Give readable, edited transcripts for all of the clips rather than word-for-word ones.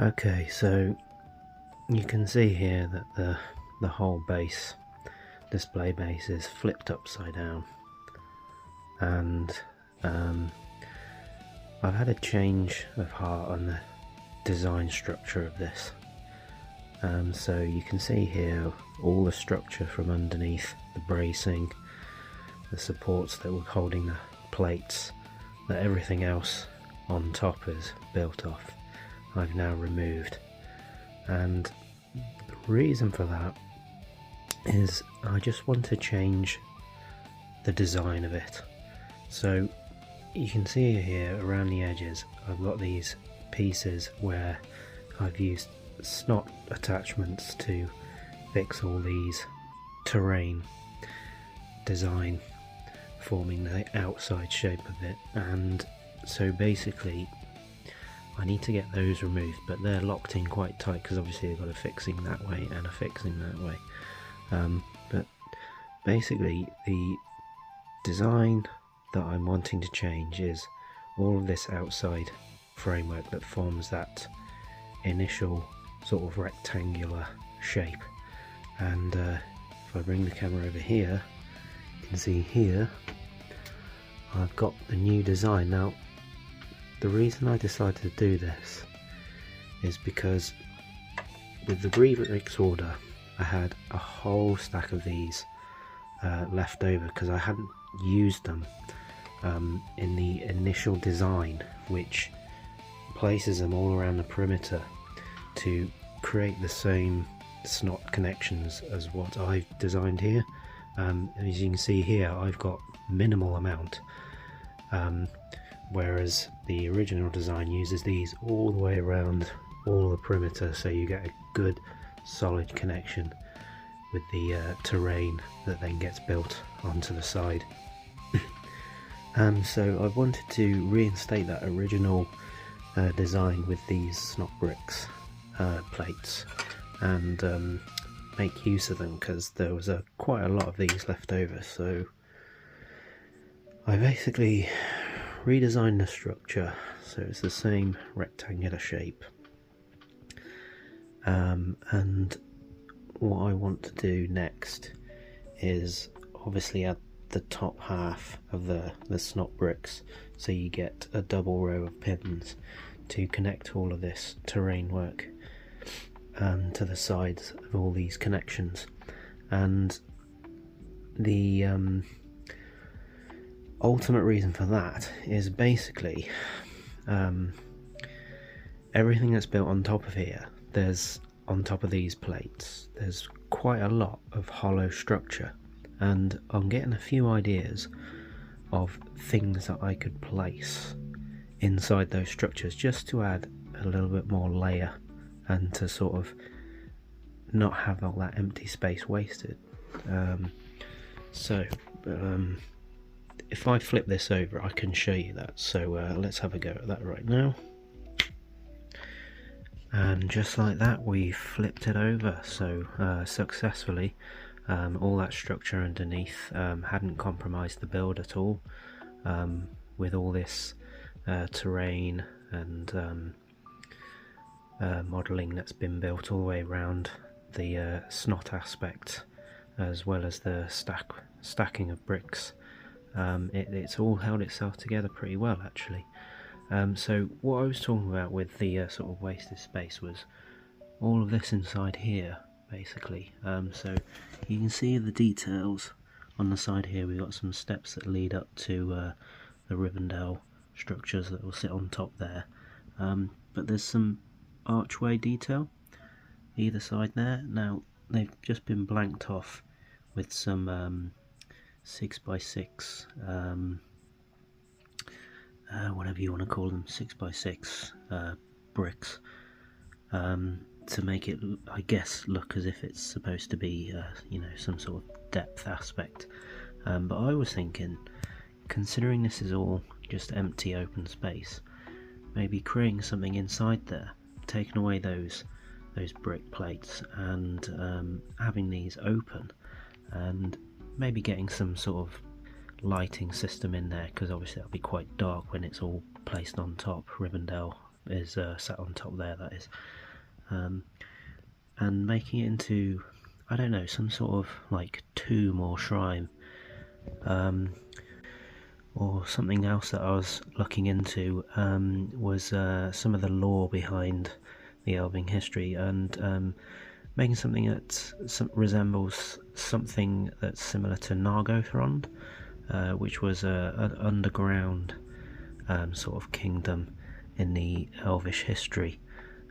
Okay, so you can see here that the whole base, display base, is flipped upside down, and I've had a change of heart on the design structure of this. So you can see here all the structure from underneath, the bracing, the supports that were holding the plates, that everything else on top is built off, I've now removed. And the reason for that is I just want to change the design of it. So you can see here around the edges I've got these pieces where I've used snot attachments to fix all these terrain design, forming the outside shape of it. And so basically I need to get those removed, but they're locked in quite tight because obviously they've got a fixing that way and a fixing that way. But basically the design that I'm wanting to change is all of this outside framework that forms that initial sort of rectangular shape. And if I bring the camera over here, you can see here I've got the new design. Now the reason I decided to do this is because with the Rebrickable order I had a whole stack of these left over because I hadn't used them in the initial design, which places them all around the perimeter to create the same snot connections as what I've designed here. As you can see here I've got minimal amount, whereas the original design uses these all the way around all the perimeter, so you get a good solid connection with the terrain that then gets built onto the side. So I wanted to reinstate that original design with these snot bricks plates and make use of them because there was quite a lot of these left over. So I basically redesigned the structure so it's the same rectangular shape, and what I want to do next is obviously add the top half of the snot bricks, so you get a double row of pins to connect all of this terrain work to the sides of all these connections. And the ultimate reason for that is basically everything that's built on top of here, there's on top of these plates there's quite a lot of hollow structure, and I'm getting a few ideas of things that I could place inside those structures just to add a little bit more layer and to sort of not have all that empty space wasted. If I flip this over I can show you that, so let's have a go at that right now. And just like that we flipped it over, so successfully. All that structure underneath hadn't compromised the build at all, with all this terrain and modelling that's been built all the way around the snot aspect, as well as the stacking of bricks. It's all held itself together pretty well actually. So what I was talking about with the sort of wasted space was all of this inside here basically. So you can see the details on the side here. We've got some steps that lead up to the Rivendell structures that will sit on top there, but there's some archway detail either side there. Now they've just been blanked off with some 6x6 whatever you want to call them, 6x6 bricks, to make it, I guess, look as if it's supposed to be you know, some sort of depth aspect. But I was thinking, considering this is all just empty open space, maybe creating something inside there, taking away those brick plates and having these open, and maybe getting some sort of lighting system in there, because obviously that'll be quite dark when it's all placed on top, Rivendell is sat on top there, that is, and making it into, I don't know, some sort of like tomb or shrine, or something else that I was looking into was some of the lore behind the Elving history, and making something that resembles something that's similar to Nargothrond, which was an underground sort of kingdom in the Elvish history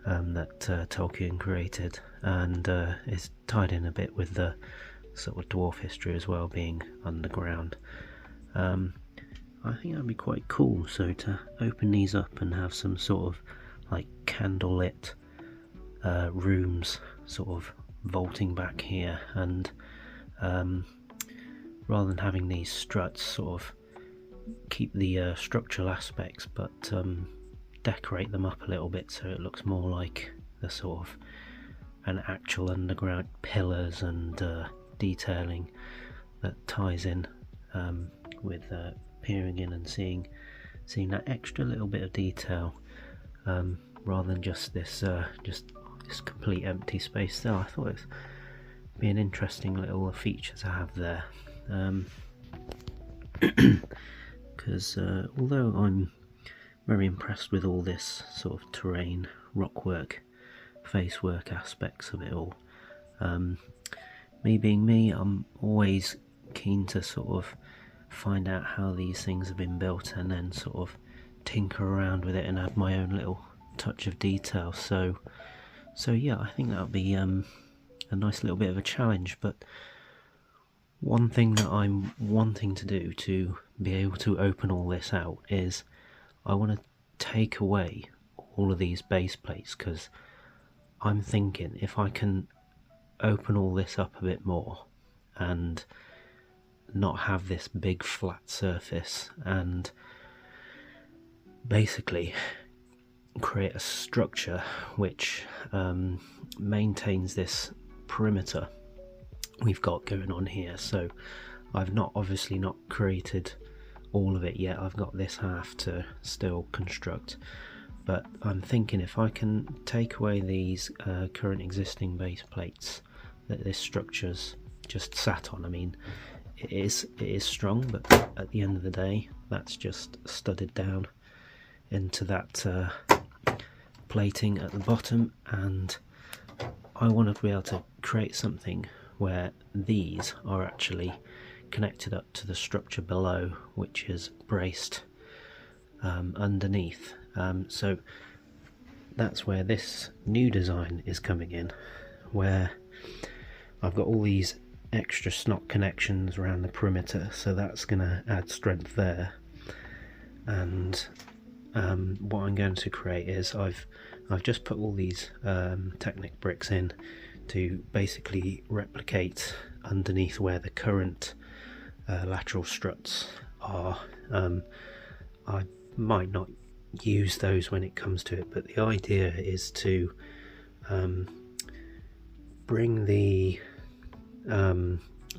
that Tolkien created, and is tied in a bit with the sort of dwarf history as well, being underground. I think that'd be quite cool, so to open these up and have some sort of like candlelit rooms sort of vaulting back here, and rather than having these struts, sort of keep the structural aspects but decorate them up a little bit so it looks more like the sort of an actual underground pillars and detailing that ties in with peering in and seeing that extra little bit of detail, rather than just this complete empty space there. I thought it'd be an interesting little feature to have there, because although I'm very impressed with all this sort of terrain, rockwork, facework aspects of it all, me being me, I'm always keen to sort of find out how these things have been built and then sort of tinker around with it and add my own little touch of detail. So yeah, I think that'll be a nice little bit of a challenge. But one thing that I'm wanting to do to be able to open all this out is I want to take away all of these base plates, because I'm thinking if I can open all this up a bit more and not have this big flat surface, and basically create a structure which maintains this perimeter we've got going on here. So I've obviously not created all of it yet, I've got this half to still construct, but I'm thinking if I can take away these current existing base plates that this structure's just sat on, I mean it is strong, but at the end of the day that's just studded down into that plating at the bottom, and I want to be able to create something where these are actually connected up to the structure below, which is braced underneath. So that's where this new design is coming in, where I've got all these extra snot connections around the perimeter, so that's going to add strength there. And what I'm going to create is I've just put all these Technic bricks in to basically replicate underneath where the current lateral struts are. I might not use those when it comes to it, but the idea is to bring the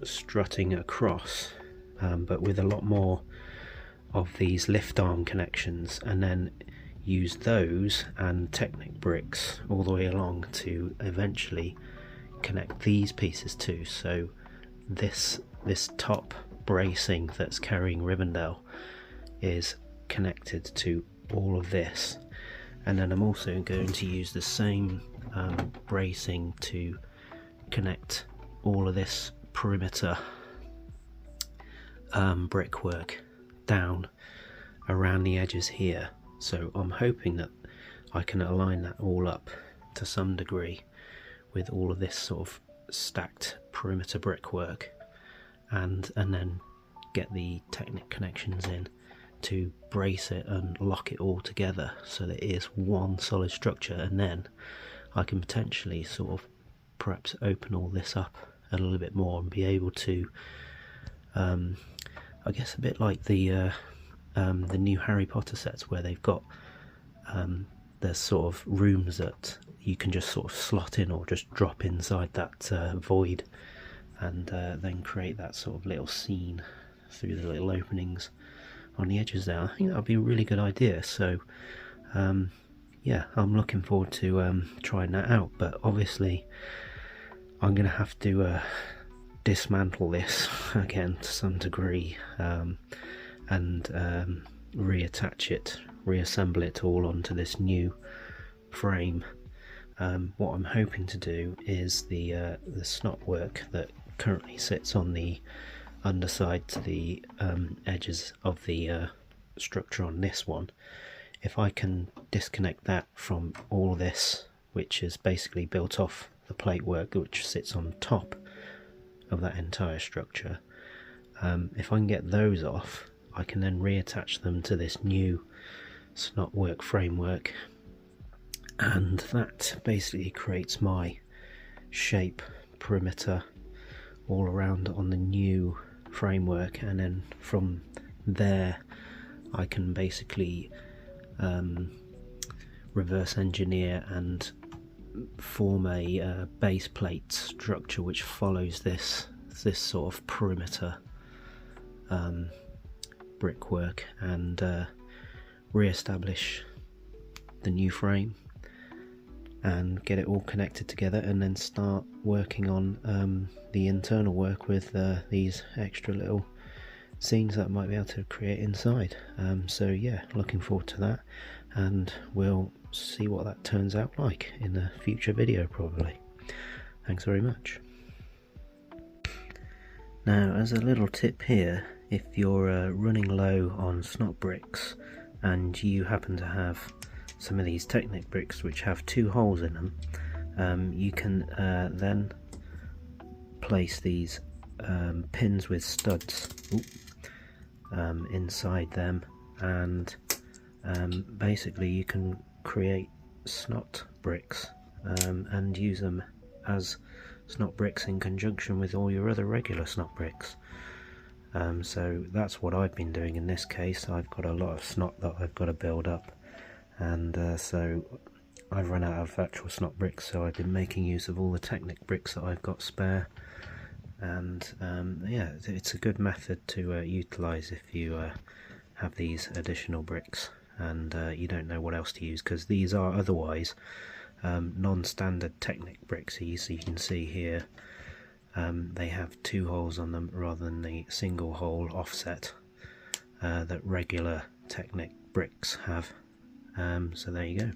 strutting across, but with a lot more of these lift arm connections, and then use those and Technic bricks all the way along to eventually connect these pieces too. So this top bracing that's carrying Rivendell is connected to all of this, and then I'm also going to use the same bracing to connect all of this perimeter brickwork down around the edges here. So I'm hoping that I can align that all up to some degree with all of this sort of stacked perimeter brickwork, and then get the Technic connections in to brace it and lock it all together so that it is one solid structure, and then I can potentially sort of perhaps open all this up a little bit more and be able to I guess a bit like the new Harry Potter sets, where they've got there's sort of rooms that you can just sort of slot in or just drop inside that void, and then create that sort of little scene through the little openings on the edges there. I think that would be a really good idea. So yeah, I'm looking forward to trying that out, but obviously I'm going to have to dismantle this again to some degree, and reattach it, reassemble it all onto this new frame. What I'm hoping to do is the snot work that currently sits on the underside to the edges of the structure on this one, if I can disconnect that from all this, which is basically built off the plate work which sits on top of that entire structure, if I can get those off, I can then reattach them to this new snot work framework, and that basically creates my shape perimeter all around on the new framework, and then from there I can basically reverse engineer and form a base plate structure which follows this sort of perimeter brickwork, and re-establish the new frame and get it all connected together, and then start working on the internal work with these extra little scenes that I might be able to create inside. So yeah, looking forward to that, and we'll see what that turns out like in a future video probably. Thanks very much. Now, as a little tip here, if you're running low on snot bricks and you happen to have some of these Technic bricks which have 2 holes in them, you can then place these pins with studs inside them, and basically you can create snot bricks and use them as snot bricks in conjunction with all your other regular snot bricks. So that's what I've been doing in this case. I've got a lot of snot that I've got to build up, and so I've run out of actual snot bricks, so I've been making use of all the Technic bricks that I've got spare. And yeah, it's a good method to utilise if you have these additional bricks and you don't know what else to use, because these are otherwise non-standard Technic bricks. So you can see here they have 2 holes on them rather than the single hole offset that regular Technic bricks have. So there you go.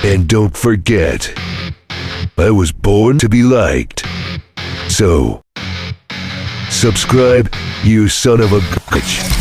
And don't forget, I was born to be liked. So, subscribe, you son of a bitch.